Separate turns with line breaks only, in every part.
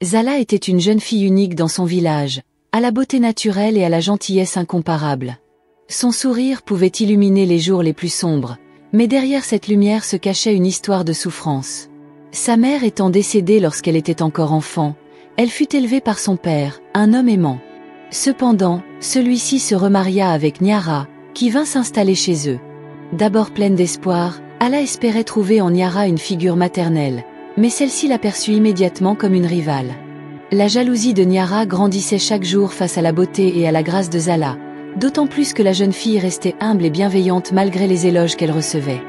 Zala était une jeune fille unique dans son village, à la beauté naturelle et à la gentillesse incomparable. Son sourire pouvait illuminer les jours les plus sombres, mais derrière cette lumière se cachait une histoire de souffrance. Sa mère étant décédée lorsqu'elle était encore enfant, elle fut élevée par son père, un homme aimant. Cependant, celui-ci se remaria avec Niara, qui vint s'installer chez eux. D'abord pleine d'espoir, Ala espérait trouver en Niara une figure maternelle, mais celle-ci l'aperçut immédiatement comme une rivale. La jalousie de Niara grandissait chaque jour face à la beauté et à la grâce de Zala, d'autant plus que la jeune fille restait humble et bienveillante malgré les éloges qu'elle recevait.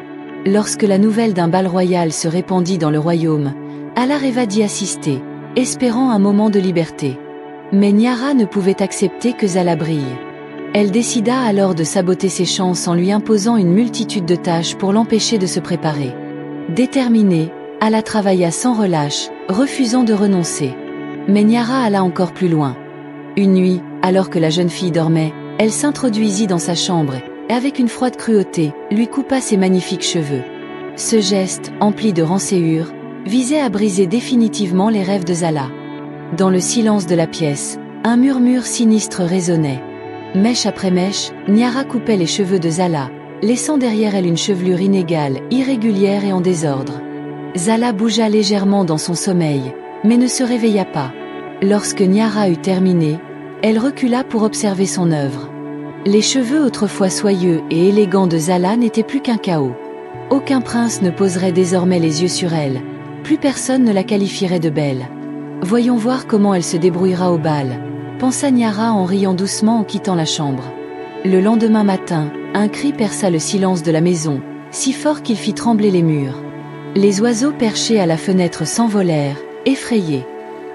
Lorsque la nouvelle d'un bal royal se répandit dans le royaume, Ala rêva d'y assister, espérant un moment de liberté. Mais Niara ne pouvait accepter que Zala brille. Elle décida alors de saboter ses chances en lui imposant une multitude de tâches pour l'empêcher de se préparer. Déterminée, Ala travailla sans relâche, refusant de renoncer. Mais Niara alla encore plus loin. Une nuit, alors que la jeune fille dormait, elle s'introduisit dans sa chambre et, avec une froide cruauté, lui coupa ses magnifiques cheveux. Ce geste, empli de rancœur, visait à briser définitivement les rêves de Zala. Dans le silence de la pièce, un murmure sinistre résonnait. Mèche après mèche, Niara coupait les cheveux de Zala, laissant derrière elle une chevelure inégale, irrégulière et en désordre. Zala bougea légèrement dans son sommeil, mais ne se réveilla pas. Lorsque Niara eut terminé, elle recula pour observer son œuvre. Les cheveux autrefois soyeux et élégants de Zala n'étaient plus qu'un chaos. Aucun prince ne poserait désormais les yeux sur elle, plus personne ne la qualifierait de belle. Voyons voir comment elle se débrouillera au bal, pensa Niara en riant doucement en quittant la chambre. Le lendemain matin, un cri perça le silence de la maison, si fort qu'il fit trembler les murs. Les oiseaux perchés à la fenêtre s'envolèrent, effrayés.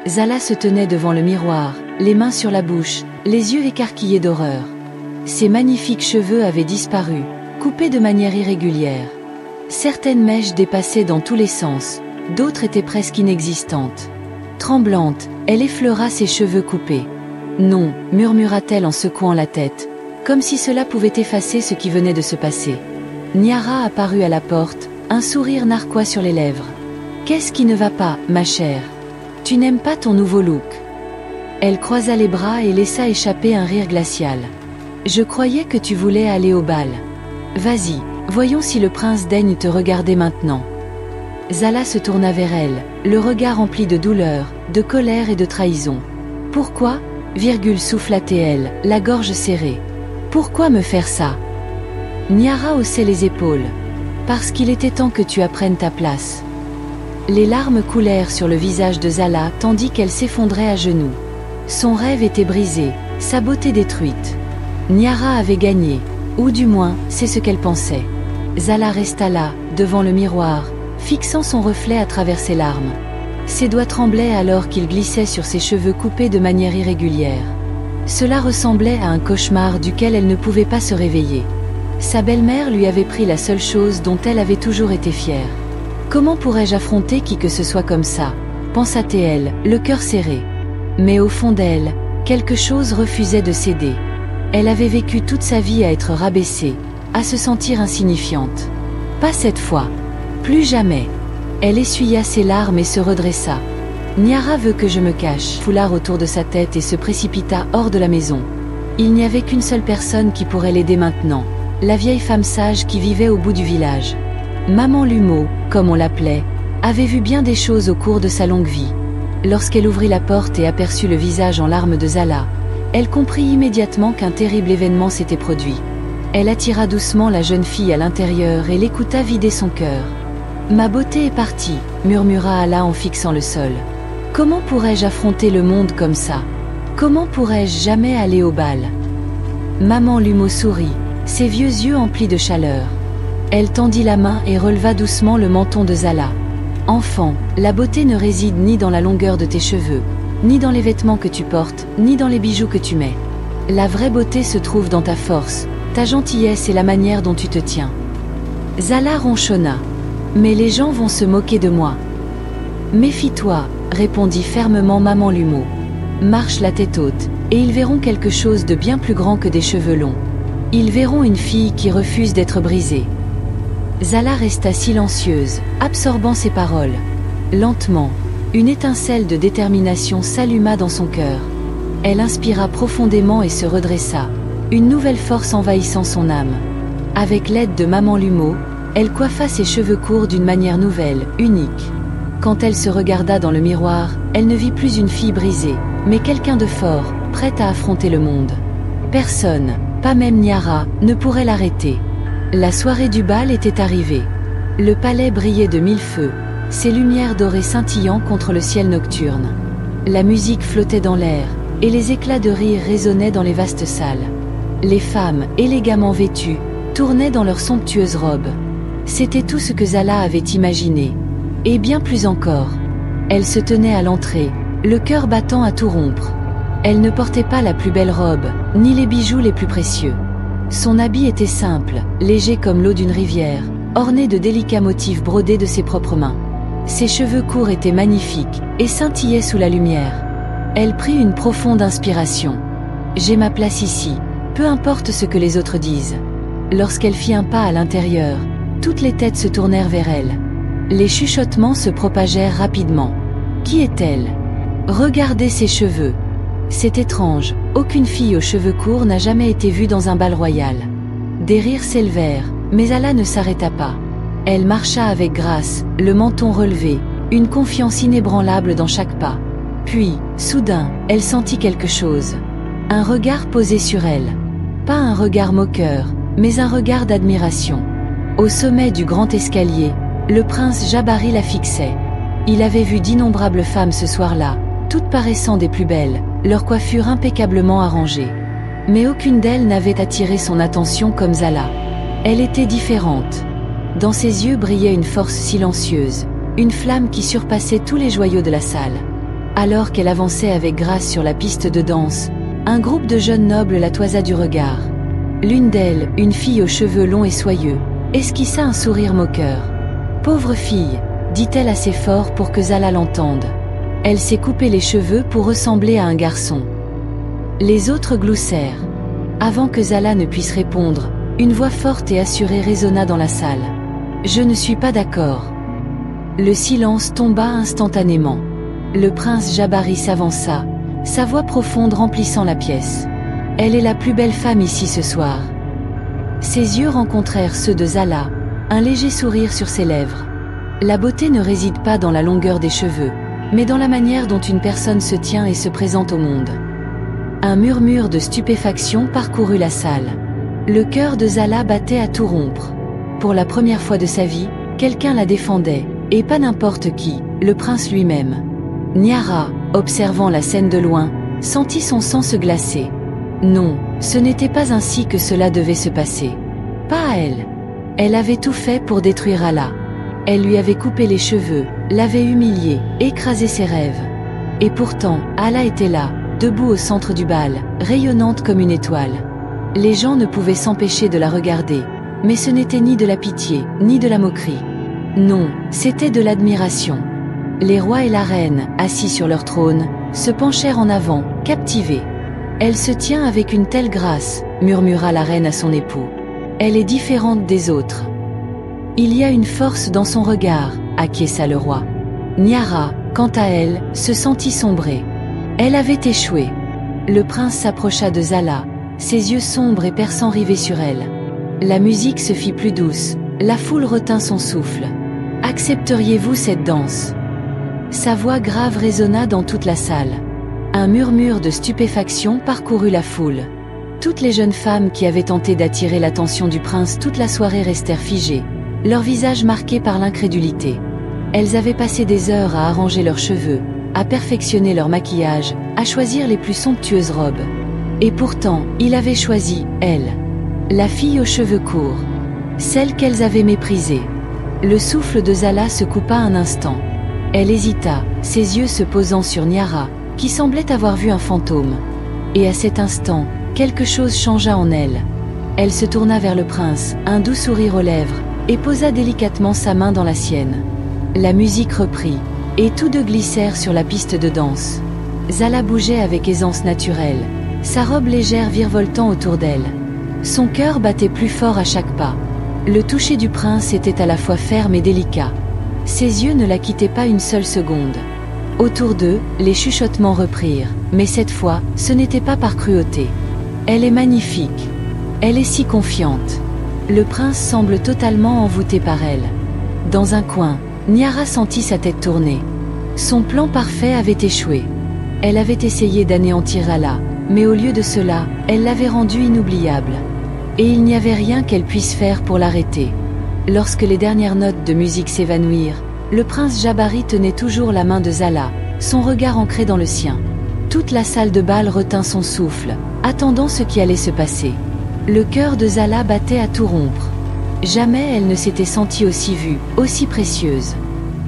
Zala se tenait devant le miroir, les mains sur la bouche, les yeux écarquillés d'horreur. Ses magnifiques cheveux avaient disparu, coupés de manière irrégulière. Certaines mèches dépassaient dans tous les sens, d'autres étaient presque inexistantes. Tremblante, elle effleura ses cheveux coupés. « Non » murmura-t-elle en secouant la tête, comme si cela pouvait effacer ce qui venait de se passer. Niara apparut à la porte, un sourire narquois sur les lèvres. « Qu'est-ce qui ne va pas, ma chère? Tu n'aimes pas ton nouveau look ?» Elle croisa les bras et laissa échapper un rire glacial. « Je croyais que tu voulais aller au bal. Vas-y, voyons si le prince daigne te regarder maintenant. » Zala se tourna vers elle, le regard rempli de douleur, de colère et de trahison. « Pourquoi ?» souffla-t-elle, la gorge serrée. « Pourquoi me faire ça ?» Niara haussait les épaules. « Parce qu'il était temps que tu apprennes ta place. » Les larmes coulèrent sur le visage de Zala tandis qu'elle s'effondrait à genoux. Son rêve était brisé, sa beauté détruite. Niara avait gagné, ou du moins, c'est ce qu'elle pensait. Zala resta là, devant le miroir, fixant son reflet à travers ses larmes. Ses doigts tremblaient alors qu'il glissait sur ses cheveux coupés de manière irrégulière. Cela ressemblait à un cauchemar duquel elle ne pouvait pas se réveiller. Sa belle-mère lui avait pris la seule chose dont elle avait toujours été fière. Comment pourrais-je affronter qui que ce soit comme ça, pensa-t-elle, le cœur serré. Mais au fond d'elle, quelque chose refusait de céder. Elle avait vécu toute sa vie à être rabaissée, à se sentir insignifiante. Pas cette fois. Plus jamais. Elle essuya ses larmes et se redressa. Niara veut que je me cache, foulard autour de sa tête et se précipita hors de la maison. Il n'y avait qu'une seule personne qui pourrait l'aider maintenant, la vieille femme sage qui vivait au bout du village. Maman Lumeau, comme on l'appelait, avait vu bien des choses au cours de sa longue vie. Lorsqu'elle ouvrit la porte et aperçut le visage en larmes de Zala, elle comprit immédiatement qu'un terrible événement s'était produit. Elle attira doucement la jeune fille à l'intérieur et l'écouta vider son cœur. « Ma beauté est partie » murmura Ala en fixant le sol. « Comment pourrais-je affronter le monde comme ça? Comment pourrais-je jamais aller au bal ?» Maman Lumeau sourit, ses vieux yeux emplis de chaleur. Elle tendit la main et releva doucement le menton de Zala. « Enfant, la beauté ne réside ni dans la longueur de tes cheveux, ni dans les vêtements que tu portes, ni dans les bijoux que tu mets. La vraie beauté se trouve dans ta force, ta gentillesse et la manière dont tu te tiens. » Zala ronchonna. « Mais les gens vont se moquer de moi. »« Méfie-toi, » répondit fermement maman Lumeau. « Marche la tête haute, et ils verront quelque chose de bien plus grand que des cheveux longs. Ils verront une fille qui refuse d'être brisée. » Zala resta silencieuse, absorbant ses paroles. Lentement, Une étincelle de détermination s'alluma dans son cœur. Elle inspira profondément et se redressa, une nouvelle force envahissant son âme. Avec l'aide de Maman Lumeau, elle coiffa ses cheveux courts d'une manière nouvelle, unique. Quand elle se regarda dans le miroir, elle ne vit plus une fille brisée, mais quelqu'un de fort, prête à affronter le monde. Personne, pas même Niara, ne pourrait l'arrêter. La soirée du bal était arrivée. Le palais brillait de mille feux, ses lumières dorées scintillant contre le ciel nocturne. La musique flottait dans l'air, et les éclats de rire résonnaient dans les vastes salles. Les femmes, élégamment vêtues, tournaient dans leurs somptueuses robes. C'était tout ce que Zala avait imaginé. Et bien plus encore. Elle se tenait à l'entrée, le cœur battant à tout rompre. Elle ne portait pas la plus belle robe, ni les bijoux les plus précieux. Son habit était simple, léger comme l'eau d'une rivière, orné de délicats motifs brodés de ses propres mains. Ses cheveux courts étaient magnifiques, et scintillaient sous la lumière. Elle prit une profonde inspiration. « J'ai ma place ici, peu importe ce que les autres disent. » Lorsqu'elle fit un pas à l'intérieur, toutes les têtes se tournèrent vers elle. Les chuchotements se propagèrent rapidement. Qui est-elle? Regardez ses cheveux. C'est étrange, aucune fille aux cheveux courts n'a jamais été vue dans un bal royal. Des rires s'élevèrent, mais Zala ne s'arrêta pas. Elle marcha avec grâce, le menton relevé, une confiance inébranlable dans chaque pas. Puis, soudain, elle sentit quelque chose. Un regard posé sur elle. Pas un regard moqueur, mais un regard d'admiration. Au sommet du grand escalier, le prince Jabari la fixait. Il avait vu d'innombrables femmes ce soir-là, toutes paraissant des plus belles, leur coiffure impeccablement arrangée. Mais aucune d'elles n'avait attiré son attention comme Zala. Elle était différente. Dans ses yeux brillait une force silencieuse, une flamme qui surpassait tous les joyaux de la salle. Alors qu'elle avançait avec grâce sur la piste de danse, un groupe de jeunes nobles la toisa du regard. L'une d'elles, une fille aux cheveux longs et soyeux, esquissa un sourire moqueur. « Pauvre fille !» dit-elle assez fort pour que Zala l'entende. Elle s'est coupé les cheveux pour ressembler à un garçon. Les autres gloussèrent. Avant que Zala ne puisse répondre, une voix forte et assurée résonna dans la salle. « Je ne suis pas d'accord. » Le silence tomba instantanément. Le prince Jabari s'avança, sa voix profonde remplissant la pièce. « Elle est la plus belle femme ici ce soir. » Ses yeux rencontrèrent ceux de Zala, un léger sourire sur ses lèvres. La beauté ne réside pas dans la longueur des cheveux, mais dans la manière dont une personne se tient et se présente au monde. Un murmure de stupéfaction parcourut la salle. Le cœur de Zala battait à tout rompre. Pour la première fois de sa vie, quelqu'un la défendait, et pas n'importe qui, le prince lui-même. Niara, observant la scène de loin, sentit son sang se glacer. Non, ce n'était pas ainsi que cela devait se passer. Pas à elle. Elle avait tout fait pour détruire Allah. Elle lui avait coupé les cheveux, l'avait humilié, écrasé ses rêves. Et pourtant, Allah était là, debout au centre du bal, rayonnante comme une étoile. Les gens ne pouvaient s'empêcher de la regarder, mais ce n'était ni de la pitié, ni de la moquerie. Non, c'était de l'admiration. Les rois et la reine, assis sur leur trône, se penchèrent en avant, captivés. « Elle se tient avec une telle grâce », murmura la reine à son époux. « Elle est différente des autres. » « Il y a une force dans son regard », acquiesça le roi. Niara, quant à elle, se sentit sombrer. Elle avait échoué. Le prince s'approcha de Zala, ses yeux sombres et perçants rivés sur elle. La musique se fit plus douce, la foule retint son souffle. « Accepteriez-vous cette danse ?» Sa voix grave résonna dans toute la salle. Un murmure de stupéfaction parcourut la foule. Toutes les jeunes femmes qui avaient tenté d'attirer l'attention du prince toute la soirée restèrent figées, leurs visages marqués par l'incrédulité. Elles avaient passé des heures à arranger leurs cheveux, à perfectionner leur maquillage, à choisir les plus somptueuses robes. Et pourtant, il avait choisi, elle. La fille aux cheveux courts. Celle qu'elles avaient méprisée. Le souffle de Zala se coupa un instant. Elle hésita, ses yeux se posant sur Niara, qui semblait avoir vu un fantôme. Et à cet instant, quelque chose changea en elle. Elle se tourna vers le prince, un doux sourire aux lèvres, et posa délicatement sa main dans la sienne. La musique reprit, et tous deux glissèrent sur la piste de danse. Zala bougeait avec aisance naturelle, sa robe légère virevoltant autour d'elle. Son cœur battait plus fort à chaque pas. Le toucher du prince était à la fois ferme et délicat. Ses yeux ne la quittaient pas une seule seconde. Autour d'eux, les chuchotements reprirent, mais cette fois, ce n'était pas par cruauté. Elle est magnifique. Elle est si confiante. Le prince semble totalement envoûté par elle. Dans un coin, Niara sentit sa tête tourner. Son plan parfait avait échoué. Elle avait essayé d'anéantir Ala, mais au lieu de cela, elle l'avait rendu inoubliable. Et il n'y avait rien qu'elle puisse faire pour l'arrêter. Lorsque les dernières notes de musique s'évanouirent, le prince Jabari tenait toujours la main de Zala, son regard ancré dans le sien. Toute la salle de bal retint son souffle, attendant ce qui allait se passer. Le cœur de Zala battait à tout rompre. Jamais elle ne s'était sentie aussi vue, aussi précieuse.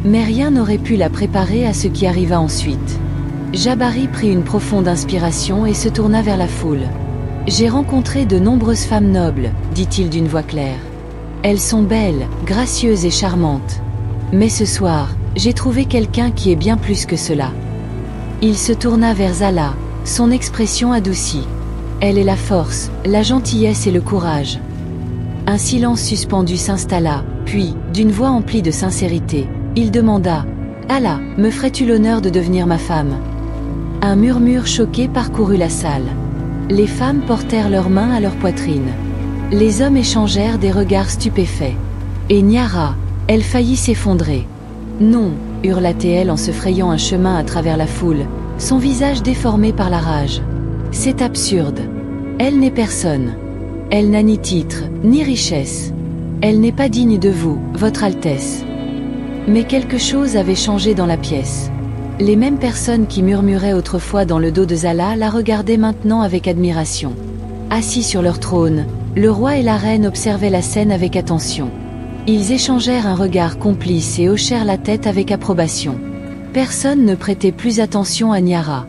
Mais rien n'aurait pu la préparer à ce qui arriva ensuite. Jabari prit une profonde inspiration et se tourna vers la foule. « J'ai rencontré de nombreuses femmes nobles, dit-il d'une voix claire. Elles sont belles, gracieuses et charmantes. Mais ce soir, j'ai trouvé quelqu'un qui est bien plus que cela. » Il se tourna vers Zala, son expression adoucie. Elle est la force, la gentillesse et le courage. Un silence suspendu s'installa, puis, d'une voix emplie de sincérité, il demanda « Ala, me ferais-tu l'honneur de devenir ma femme ?» Un murmure choqué parcourut la salle. Les femmes portèrent leurs mains à leur poitrine. Les hommes échangèrent des regards stupéfaits. Et Niara, elle faillit s'effondrer. « Non !» hurla-t-elle en se frayant un chemin à travers la foule, son visage déformé par la rage. « C'est absurde. Elle n'est personne. Elle n'a ni titre, ni richesse. Elle n'est pas digne de vous, votre Altesse. » Mais quelque chose avait changé dans la pièce. Les mêmes personnes qui murmuraient autrefois dans le dos de Zala la regardaient maintenant avec admiration. Assis sur leur trône, le roi et la reine observaient la scène avec attention. Ils échangèrent un regard complice et hochèrent la tête avec approbation. Personne ne prêtait plus attention à Niara.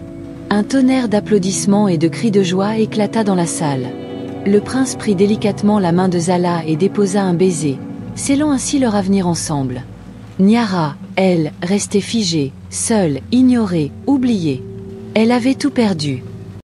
Un tonnerre d'applaudissements et de cris de joie éclata dans la salle. Le prince prit délicatement la main de Zala et déposa un baiser, scellant ainsi leur avenir ensemble. Niara, elle, restait figée, seule, ignorée, oubliée. Elle avait tout perdu.